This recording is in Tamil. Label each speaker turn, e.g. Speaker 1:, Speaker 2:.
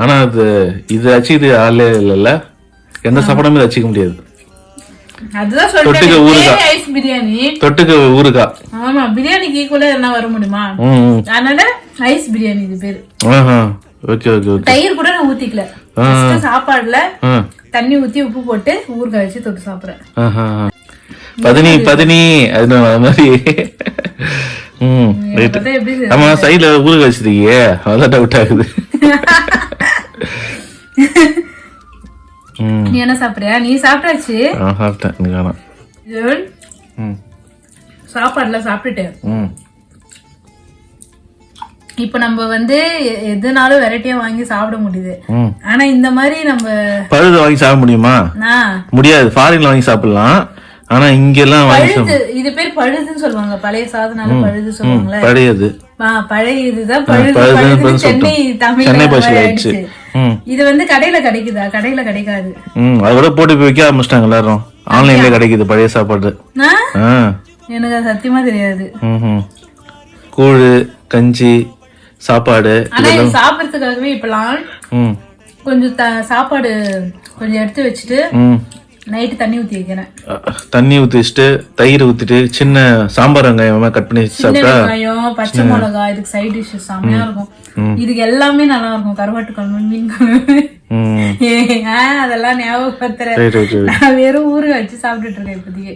Speaker 1: ஆனா இது வச்சுக்கிது ஆளே இல்லைல்ல, எந்த சாப்பாடுமே வச்சுக்க முடியாது.
Speaker 2: அதுதான்
Speaker 1: தொட்டுக்க ஊறுகாய்,
Speaker 2: ஐஸ் பிரியாணி,
Speaker 1: தொட்டுக்க ஊறுகாய்.
Speaker 2: ஆமா, பிரியாணிக்கு ஈக்குவலா என்ன வர முடியுமா? அதனால ஐஸ் பிரியாணி இது பேரு.
Speaker 1: Okay okay okay.
Speaker 2: தயிர் கூட நான் ஊத்திக்கல, சாப்பாடுல தண்ணி ஊத்தி உப்பு போட்டு ஊறுகாய் வச்சு தொட்டு சாப்பிடுறேன்.
Speaker 1: பதினி அது மாதிரி. ஆமா, சைடுல ஊறுகாய் வச்சிருக்கீங்க, அதான் டவுட் ஆகுது.
Speaker 2: நீ என்ன சாப்பிடுறியா? நீ சாப்பிட்டாச்சு.
Speaker 1: சாப்பிட்டேன்.
Speaker 2: சாப்பாடுல சாப்பிட்டுட்டேன். இப்ப நம்ம எதுனாலும் வெரைட்டியா வாங்கி சாப்பிட முடியுது. ஆனா இந்த மாதிரி நம்ம
Speaker 1: பழுது வாங்கி சாப்பிட முடியுமா? முடியாது. ஃபாரின்ல வாங்கி சாப்பிடலாம், ஆனா இங்க எல்லாம்
Speaker 2: இது பேர் பழுதுன்னு சொல்லுவாங்க. பழைய சாதனால பழுது சொல்லுவாங்கல்ல, பழையது பழையதுதான் பழுது. சென்னை தமிழ் ஆயிடுச்சு. இது கடையில கிடைக்குதா? கடையில கிடைக்காது.
Speaker 1: அதோட போட்டு போய் வைக்க ஆரம்பிச்சிட்டாங்க எல்லாரும். ஆன்லைன்ல கிடைக்குது பழைய சாப்பாடு.
Speaker 2: எனக்கு அது சத்தியமா தெரியாது.
Speaker 1: கூழு, கஞ்சி, சாப்பாடு
Speaker 2: சாப்பிடறதுக்காகவே இப்பெல்லாம் கொஞ்சம் சாப்பாடு கொஞ்சம் எடுத்து வச்சுட்டு நைட்டு தண்ணி ஊத்தி வைக்கிறேன்.
Speaker 1: தண்ணி ஊத்தி வச்சுட்டு தயிர் ஊத்திட்டு சின்ன சாம்பார் வெங்காயம் கட் பண்ணி சாப்பிட்டா,
Speaker 2: வெங்காயம், பச்சை மிளகாய், இதுக்கு சைட் டிஷ் செமையா இருக்கும். இதுக்கு எல்லாமே நல்லா இருக்கும். கருவாட்டு குழம்பு, மீன் குழம்பு, அதெல்லாம் ஞாபகப்படுத்துறேன். வெறும் ஊறுகாய் வச்சு சாப்பிட்டுட்டு இருக்கேன் இப்போதைக்கு.